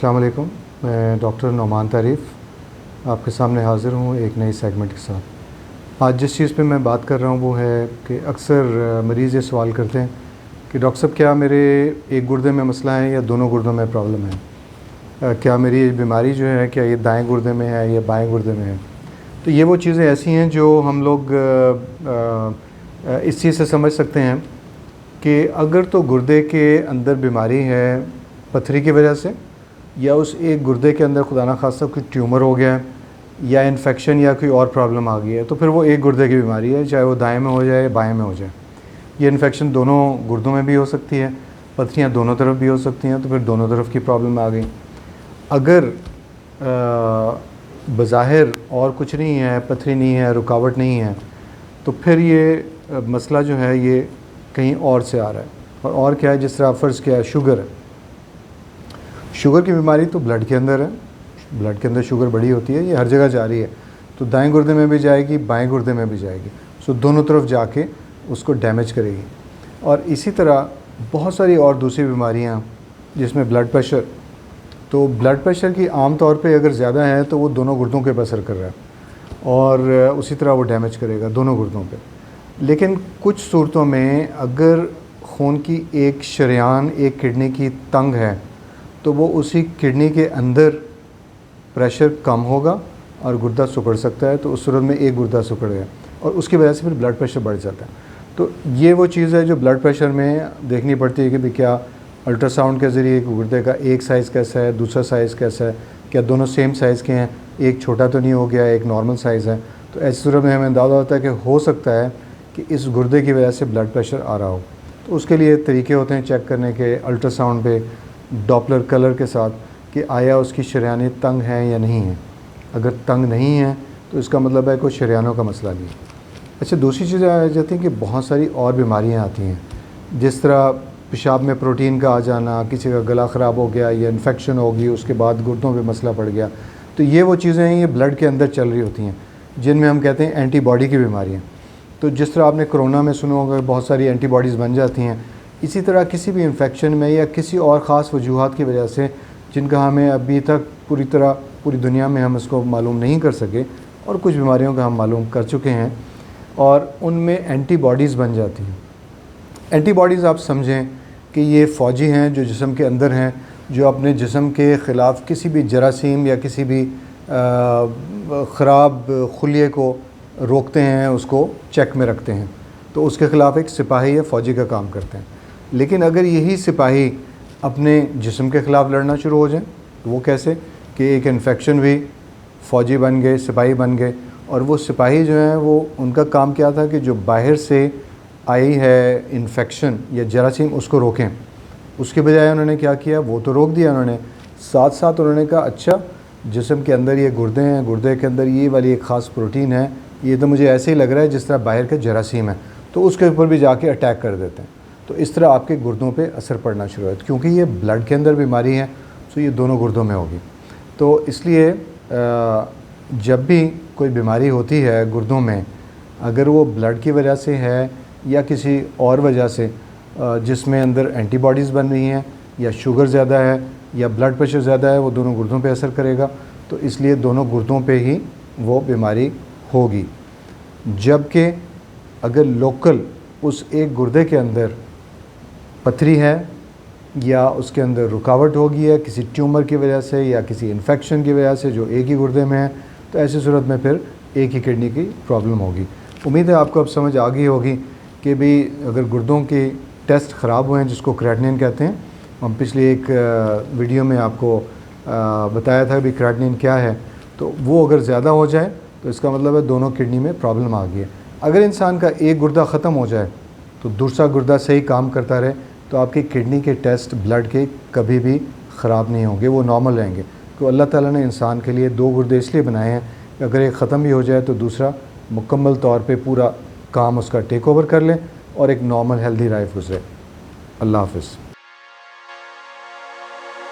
अस्सलाम वालेकुम। मैं डॉक्टर नोमान तारीफ़ आपके सामने हाज़िर हूँ एक नई सेगमेंट के साथ। आज जिस चीज़ पे मैं बात कर रहा हूँ वो है कि अक्सर मरीज़ ये सवाल करते हैं कि डॉक्टर साहब क्या मेरे एक गुर्दे में मसला है या दोनों गुर्दों में प्रॉब्लम है, क्या मेरी ये बीमारी जो है क्या ये दाएं गुर्दे में है या बाएं गुर्दे में है। तो ये वो चीज़ें ऐसी हैं जो हम लोग इस चीज़ से समझ सकते हैं कि अगर तो गुर्दे के अंदर बीमारी है पथरी की वजह से, या उस एक गुर्दे के अंदर खुदा ना खास्ता कोई ट्यूमर हो गया है या इन्फेक्शन या कोई और प्रॉब्लम आ गई है, तो फिर वो एक गुर्दे की बीमारी है, चाहे वो दाएं में हो जाए या बाएं में हो जाए। ये इन्फेक्शन दोनों गुर्दों में भी हो सकती है, पथरियाँ दोनों तरफ भी हो सकती हैं, तो फिर दोनों तरफ की प्रॉब्लम आ गई। अगर बज़ाहिर और कुछ नहीं है, पथरी नहीं है, रुकावट नहीं है, तो फिर ये मसला जो है ये कहीं और से आ रहा है। और क्या है, जिस तरह फ़र्ज़ किया है शुगर है, शुगर की बीमारी तो ब्लड के अंदर है, ब्लड के अंदर शुगर बड़ी होती है, ये हर जगह जा रही है, तो दाएं गुर्दे में भी जाएगी, बाएं गुर्दे में भी जाएगी, सो दोनों तरफ जाके उसको डैमेज करेगी। और इसी तरह बहुत सारी और दूसरी बीमारियां जिसमें ब्लड प्रेशर, तो ब्लड प्रेशर की आम तौर पे अगर ज़्यादा है तो वो दोनों गुर्दों के ऊपर असर कर रहा है और उसी तरह वो डैमेज करेगा दोनों गुर्दों पे। लेकिन कुछ सूरतों में अगर खून की एक शरेयान एक किडनी की तंग है तो वो उसी किडनी के अंदर प्रेशर कम होगा और गुर्दा सिकुड़ सकता है, तो उस सूरत में एक गुर्दा सिकुड़ गया और उसकी वजह से फिर ब्लड प्रेशर बढ़ जाता है। तो ये वो चीज़ है जो ब्लड प्रेशर में देखनी पड़ती है कि भाई क्या अल्ट्रासाउंड के ज़रिए गुर्दे का एक साइज़ कैसा है, दूसरा साइज़ कैसा है, क्या दोनों सेम साइज़ के हैं, एक छोटा तो नहीं हो गया, एक नॉर्मल साइज़ है। तो ऐसी सूरत में हमें अंदाज़ा होता है कि हो सकता है कि इस गुर्दे की वजह से ब्लड प्रेशर आ रहा हो। तो उसके लिए तरीके होते हैं चेक करने के, अल्ट्रासाउंड पे डॉपलर कलर के साथ कि आया उसकी शरेयानें तंग हैं या नहीं है। अगर तंग नहीं है तो इसका मतलब है कोई शरेयानों का मसला नहीं है। अच्छा, दूसरी चीज़ें आ जाती हैं कि बहुत सारी और बीमारियां आती हैं, जिस तरह पेशाब में प्रोटीन का आ जाना, किसी का गला ख़राब हो गया या इन्फेक्शन होगी, उसके बाद घुटनों पे मसला पड़ गया। तो ये वो चीज़ें हैं, ये ब्लड के अंदर चल रही होती हैं, जिनमें हम कहते हैं एंटीबॉडी की बीमारियाँ। तो जिस तरह आपने कोरोना में सुना होगा बहुत सारी एंटीबॉडीज़ बन जाती हैं, इसी तरह किसी भी इन्फेक्शन में या किसी और ख़ास वजूहात की वजह से जिनका हमें अभी तक पूरी तरह पूरी दुनिया में हम इसको मालूम नहीं कर सके, और कुछ बीमारियों का हम मालूम कर चुके हैं, और उनमें एंटीबॉडीज़ बन जाती हैं। एंटीबॉडीज़ आप समझें कि ये फ़ौजी हैं जो जिस्म के अंदर हैं, जो अपने जिस्म के ख़िलाफ़ किसी भी जरासीम या किसी भी ख़राब खुलिये को रोकते हैं, उसको चेक में रखते हैं। तो उसके ख़िलाफ़ एक सिपाही या फ़ौजी का काम करते हैं। लेकिन अगर यही सिपाही अपने जिस्म के ख़िलाफ़ लड़ना शुरू हो जाए तो वो कैसे, कि एक इन्फेक्शन हुई, फ़ौजी बन गए, सिपाही बन गए, और वो सिपाही जो हैं वो उनका काम क्या था कि जो बाहर से आई है इन्फेक्शन या जरासीम उसको रोकें। उसके बजाय उन्होंने क्या किया, वो तो रोक दिया उन्होंने, साथ साथ उन्होंने कहा अच्छा जिस्म के अंदर ये गुर्दे हैं, गुर्दे के अंदर ये वाली एक ख़ास प्रोटीन है, ये तो मुझे ऐसे ही लग रहा है जिस तरह बाहर का जरासीम है, तो उसके ऊपर भी जाके अटैक कर देते हैं। तो इस तरह आपके गुर्दों पे असर पड़ना शुरू है, क्योंकि ये ब्लड के अंदर बीमारी है, तो ये दोनों गुर्दों में होगी। तो इसलिए जब भी कोई बीमारी होती है गुर्दों में, अगर वो ब्लड की वजह से है या किसी और वजह से जिसमें अंदर एंटीबॉडीज़ बन रही हैं, या शुगर ज़्यादा है या ब्लड प्रेशर ज़्यादा है, वो दोनों गुर्दों पे असर करेगा। तो इसलिए दोनों गुर्दों पे ही वो बीमारी होगी। जबकि अगर लोकल उस एक गुर्दे के अंदर पथरी है या उसके अंदर रुकावट हो गई है किसी ट्यूमर की वजह से या किसी इन्फेक्शन की वजह से जो एक ही गुर्दे में है, तो ऐसी सूरत में फिर एक ही किडनी की प्रॉब्लम होगी। उम्मीद है आपको अब समझ आ गई होगी कि भी अगर गुर्दों के टेस्ट ख़राब हुए हैं, जिसको क्रेटिनिन कहते हैं, हम पिछले एक वीडियो में आपको बताया था भी क्रेटिनिन क्या है, तो वो अगर ज़्यादा हो जाए तो इसका मतलब है दोनों किडनी में प्रॉब्लम आ गई है। अगर इंसान का एक गुर्दा ख़त्म हो जाए तो दूसरा गुर्दा सही काम करता रहे, तो आपकी किडनी के टेस्ट ब्लड के कभी भी ख़राब नहीं होंगे, वो नॉर्मल रहेंगे। तो अल्लाह ताला ने इंसान के लिए दो गुर्दे इसलिए बनाए हैं कि अगर एक ख़त्म भी हो जाए तो दूसरा मुकम्मल तौर पे पूरा काम उसका टेक ओवर कर ले और एक नॉर्मल हेल्दी लाइफ गुजरे। अल्लाह हाफ़िज़।